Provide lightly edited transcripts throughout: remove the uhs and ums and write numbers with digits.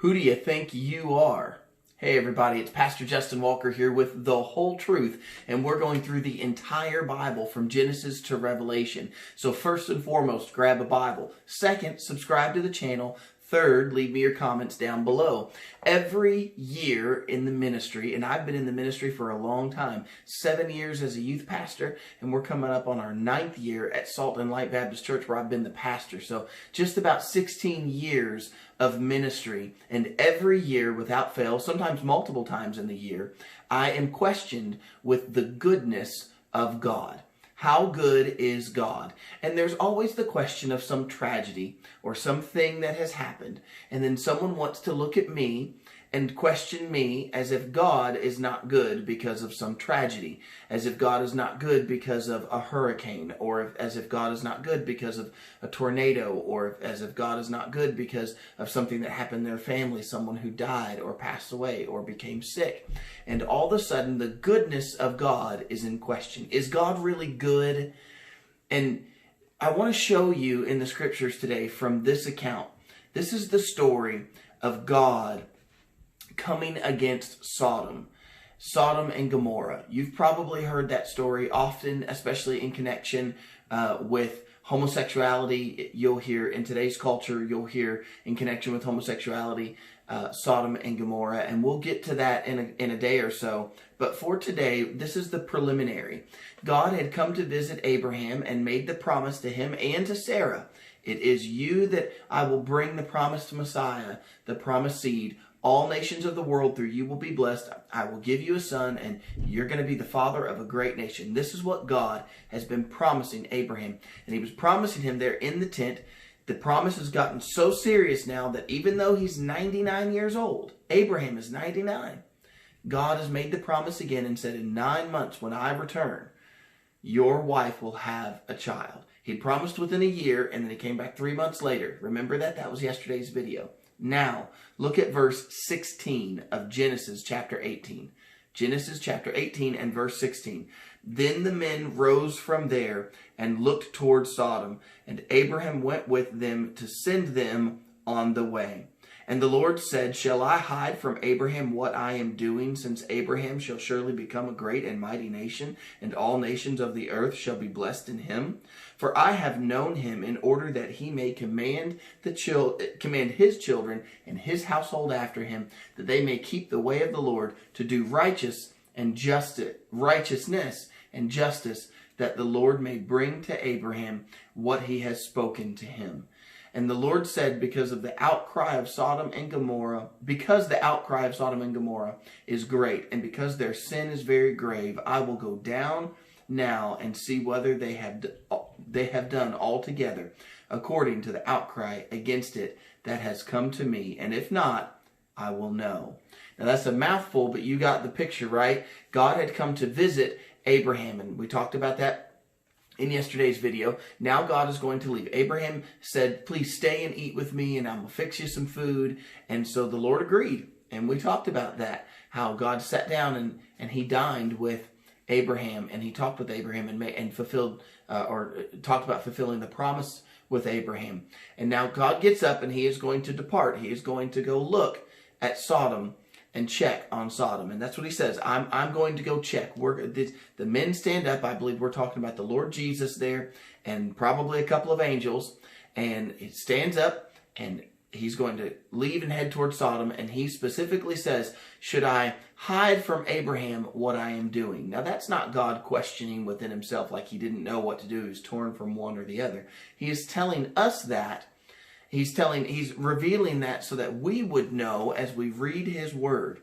Who do you think you are? Hey everybody, it's Pastor Justin Walker here with The Whole Truth, and we're going through the entire Bible from Genesis to Revelation. So first and foremost, grab a Bible. Second, subscribe to the channel. Third, leave me your comments down below. Every year in the ministry, and I've been in the ministry for a long time, 7 years as a youth pastor, and we're coming up on our 9th year at Salt and Light Baptist Church where I've been the pastor. So just about 16 years of ministry, and every year without fail, sometimes multiple times in the year, I am questioned with the goodness of God. How good is God? And there's always the question of some tragedy or something that has happened. And then someone wants to look at me and question me as if God is not good because of some tragedy, as if God is not good because of a hurricane, or as if God is not good because of a tornado, or as if God is not good because of something that happened in their family, someone who died or passed away or became sick. And all of a sudden, the goodness of God is in question. Is God really good? And I want to show you in the scriptures today from this account. This is the story of God coming against Sodom and Gomorrah. You've probably heard that story often, especially in connection with homosexuality. You'll hear in today's culture, you'll hear in connection with homosexuality, Sodom and Gomorrah, and we'll get to that in a day or so. But for today, this is the preliminary. God had come to visit Abraham and made the promise to him and to Sarah. It is you that I will bring the promised Messiah, the promised seed. All nations of the world through you will be blessed. I will give you a son, and you're going to be the father of a great nation. This is what God has been promising Abraham. And he was promising him there in the tent. The promise has gotten so serious now that even though he's 99 years old, Abraham is 99, God has made the promise again and said, in 9 months when I return, your wife will have a child. He promised within a year, and then he came back 3 months later. Remember that? That was yesterday's video. Now, look at verse 16 of Genesis chapter 18. Genesis chapter 18 and verse 16. Then the men rose from there and looked toward Sodom, and Abraham went with them to send them on the way. And the Lord said, shall I hide from Abraham what I am doing, since Abraham shall surely become a great and mighty nation, and all nations of the earth shall be blessed in him? For I have known him in order that he may command his children and his household after him, that they may keep the way of the Lord, to do righteousness and justice, that the Lord may bring to Abraham what he has spoken to him. And the Lord said, because the outcry of Sodom and Gomorrah is great, and because their sin is very grave, I will go down now and see whether they have done altogether according to the outcry against it that has come to me, and if not, I will know. Now that's a mouthful, but you got the picture, right? God had come to visit Abraham, and we talked about that in yesterday's video. Now God is going to leave. Abraham said, please stay and eat with me, and I'm going to fix you some food. And so the Lord agreed. And we talked about that, how God sat down and he dined with Abraham, and he talked with Abraham and fulfilled, or talked about fulfilling the promise with Abraham. And now God gets up and he is going to depart. He is going to go look at Sodom and check on Sodom. And that's what he says. I'm going to go check. The men stand up. I believe we're talking about the Lord Jesus there and probably a couple of angels. And he stands up and he's going to leave and head towards Sodom. And he specifically says, should I hide from Abraham what I am doing? Now that's not God questioning within himself like he didn't know what to do. He was torn from one or the other. He is telling us that. He's revealing that so that we would know as we read his word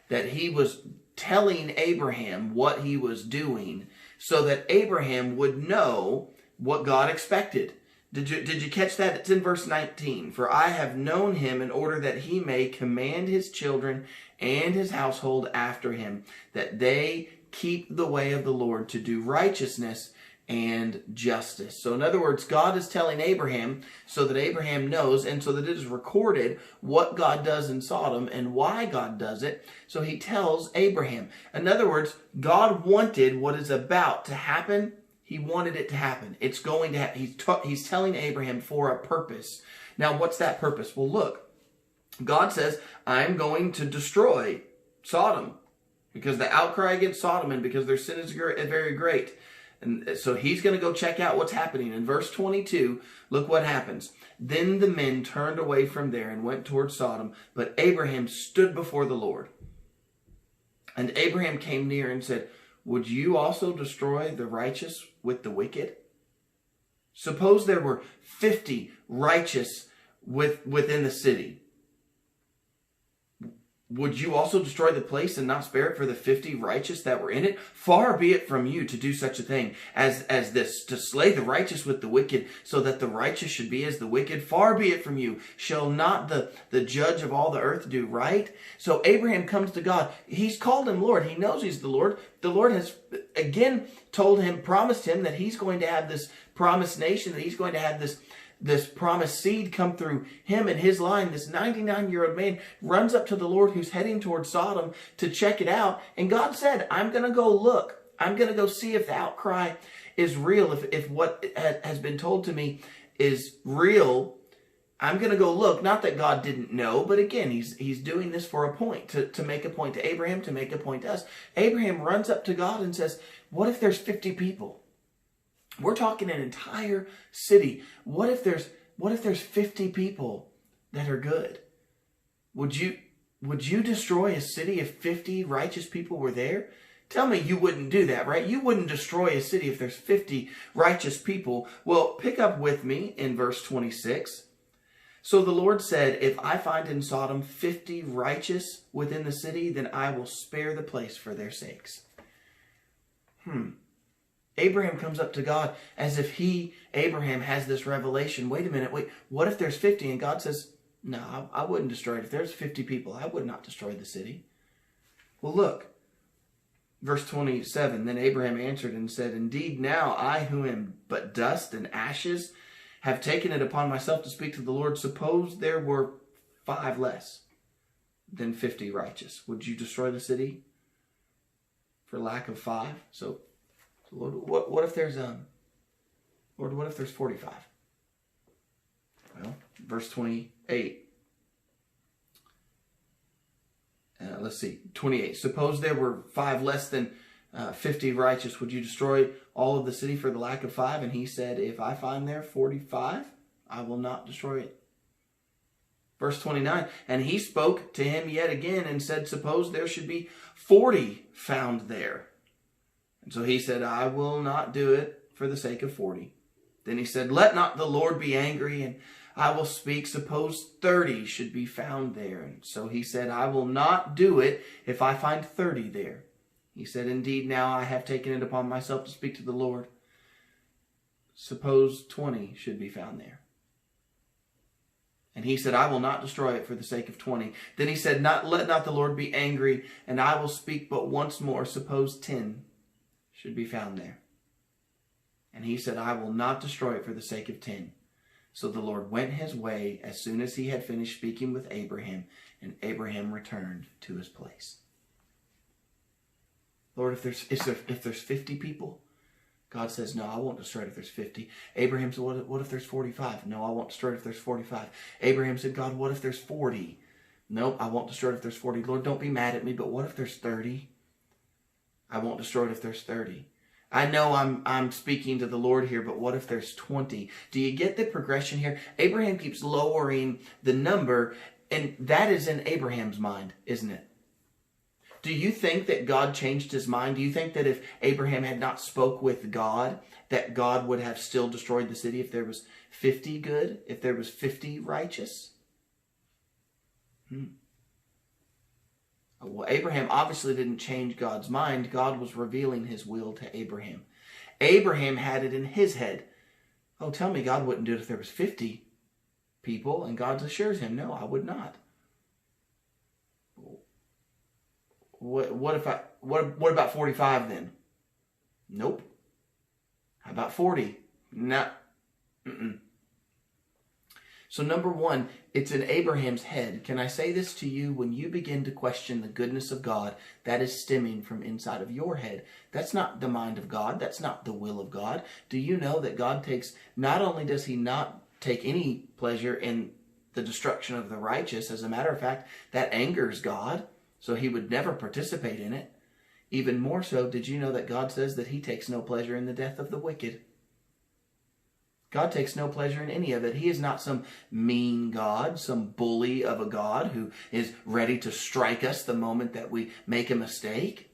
that he was telling Abraham what he was doing so that Abraham would know what God expected. Did you catch that? It's in verse 19. For I have known him in order that he may command his children and his household after him, that they keep the way of the Lord to do righteousness and justice. So in other words, God is telling Abraham so that Abraham knows, and so that it is recorded what God does in Sodom and why God does it. So he tells Abraham. In other words, God wanted what is about to happen. He wanted it to happen. It's going to happen. He's telling Abraham for a purpose. Now, what's that purpose? Well, look. God says, I'm going to destroy Sodom because the outcry against Sodom and because their sin is very great. And so he's going to go check out what's happening. In verse 22, look what happens. Then the men turned away from there and went toward Sodom, but Abraham stood before the Lord. And Abraham came near and said, would you also destroy the righteous with the wicked? Suppose there were 50 righteous within the city. Would you also destroy the place and not spare it for the 50 righteous that were in it? Far be it from you to do such a thing as this, to slay the righteous with the wicked, so that the righteous should be as the wicked. Far be it from you. Shall not the judge of all the earth do right? So Abraham comes to God. He's called him Lord. He knows he's the Lord. The Lord has again promised him that he's going to have this promised nation, that he's going to have this promised seed come through him and his line. This 99-year-old man runs up to the Lord who's heading towards Sodom to check it out. And God said, I'm going to go look. I'm going to go see if the outcry is real. If what has been told to me is real, I'm going to go look. Not that God didn't know, but again, he's doing this for a point, to make a point to Abraham, to make a point to us. Abraham runs up to God and says, what if there's 50 people? We're talking an entire city. What if there's 50 people that are good? Would you destroy a city if 50 righteous people were there? Tell me you wouldn't do that, right? You wouldn't destroy a city if there's 50 righteous people. Well, pick up with me in verse 26. So the Lord said, if I find in Sodom 50 righteous within the city, then I will spare the place for their sakes. Abraham comes up to God as if Abraham, has this revelation. Wait a minute, what if there's 50? And God says, no, I wouldn't destroy it. If there's 50 people, I would not destroy the city. Well, look, verse 27, then Abraham answered and said, indeed, now I who am but dust and ashes have taken it upon myself to speak to the Lord. Suppose there were 5 less than 50 righteous. Would you destroy the city for lack of 5? So Lord, what if there's Lord, what if there's 45? Well, verse 28. Let's see, 28. Suppose there were 5 less than 50 righteous. Would you destroy all of the city for the lack of 5? And he said, if I find there 45, I will not destroy it. Verse 29. And he spoke to him yet again and said, suppose there should be 40 found there. And so he said, I will not do it for the sake of 40. Then he said, let not the Lord be angry, and I will speak. Suppose 30 should be found there. And so he said, I will not do it if I find 30 there. He said, indeed, now I have taken it upon myself to speak to the Lord. Suppose 20 should be found there. And he said, I will not destroy it for the sake of 20. Then he said, let not the Lord be angry, and I will speak but once more. Suppose 10 should be found there. And he said, I will not destroy it for the sake of 10. So the Lord went his way as soon as he had finished speaking with Abraham, and Abraham returned to his place. Lord, if there's 50 people, God says, no, I won't destroy it if there's 50. Abraham said, what if there's 45? No, I won't destroy it if there's 45. Abraham said, God, what if there's 40? Nope, I won't destroy it if there's 40. Lord, don't be mad at me, but what if there's 30? I won't destroy it if there's 30. I know I'm speaking to the Lord here, but what if there's 20? Do you get the progression here? Abraham keeps lowering the number, and that is in Abraham's mind, isn't it? Do you think that God changed his mind? Do you think that if Abraham had not spoke with God, that God would have still destroyed the city if there was 50 good, if there was 50 righteous? Well, Abraham obviously didn't change God's mind. God was revealing his will to Abraham. Abraham had it in his head. Oh, tell me God wouldn't do it if there was 50 people. And God assures him, no, I would not. What about 45 then? Nope. How about 40? No. So number one, it's in Abraham's head. Can I say this to you? When you begin to question the goodness of God, that is stemming from inside of your head. That's not the mind of God. That's not the will of God. Do you know that God not only does he not take any pleasure in the destruction of the righteous. As a matter of fact, that angers God, so he would never participate in it. Even more so, did you know that God says that he takes no pleasure in the death of the wicked? God takes no pleasure in any of it. He is not some mean God, some bully of a God who is ready to strike us the moment that we make a mistake.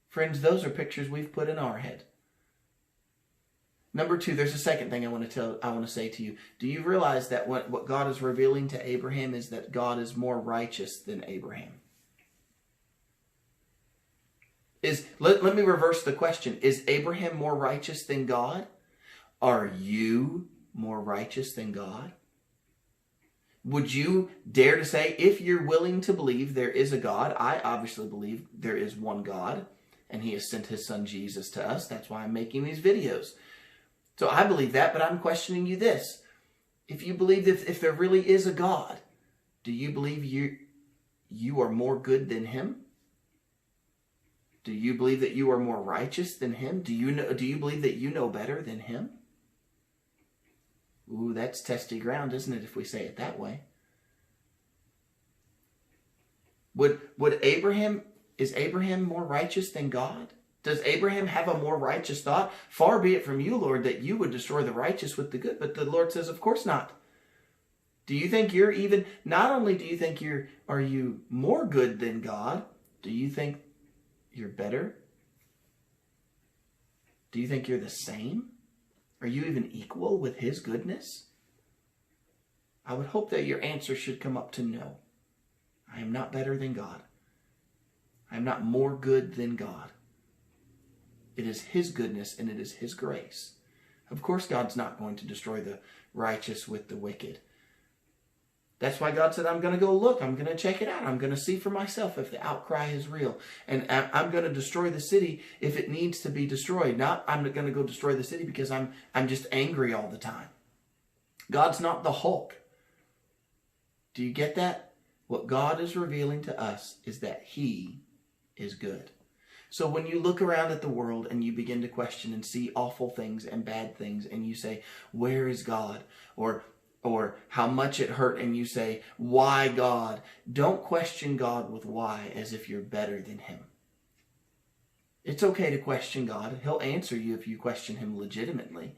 Friends, those are pictures we've put in our head. Number two, there's a second thing I want to say to you. Do you realize that what God is revealing to Abraham is that God is more righteous than Abraham? Let me reverse the question. Is Abraham more righteous than God? Are you more righteous than God? Would you dare to say, if you're willing to believe there is a God, I obviously believe there is one God, and he has sent his son Jesus to us. That's why I'm making these videos. So I believe that, but I'm questioning you this. If you believe if there really is a God, do you believe you are more good than him? Do you believe that you are more righteous than him? Do you believe that you know better than him? Ooh, that's testy ground, isn't it, if we say it that way? Is Abraham more righteous than God? Does Abraham have a more righteous thought? Far be it from you, Lord, that you would destroy the righteous with the good. But the Lord says, of course not. Do you think you're even, not only do you think are you more good than God, do you think you're better? Do you think you're the same? Are you even equal with his goodness? I would hope that your answer should come up to no. I am not better than God. I am not more good than God. It is his goodness and it is his grace. Of course, God's not going to destroy the righteous with the wicked. That's why God said, I'm going to go look. I'm going to check it out. I'm going to see for myself if the outcry is real. And I'm going to destroy the city if it needs to be destroyed. Not I'm going to go destroy the city because I'm just angry all the time. God's not the Hulk. Do you get that? What God is revealing to us is that he is good. So when you look around at the world and you begin to question and see awful things and bad things and you say, where is God? Or how much it hurt, and you say, why God? Don't question God with why as if you're better than him. It's okay to question God. He'll answer you if you question him legitimately.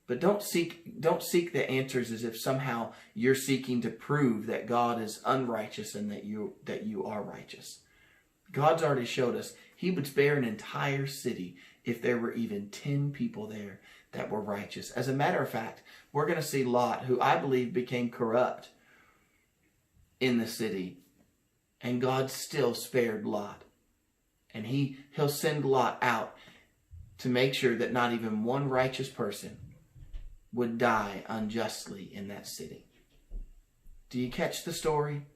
But don't seek the answers as if somehow you're seeking to prove that God is unrighteous and that you are righteous. God's already showed us he would spare an entire city if there were even 10 people there that were righteous. As a matter of fact, we're going to see Lot, who I believe became corrupt in the city, and God still spared Lot. And he'll send Lot out to make sure that not even one righteous person would die unjustly in that city. Do you catch the story?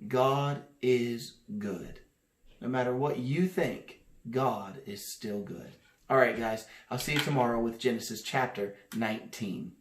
God is good. No matter what you think, God is still good. All right, guys, I'll see you tomorrow with Genesis chapter 19.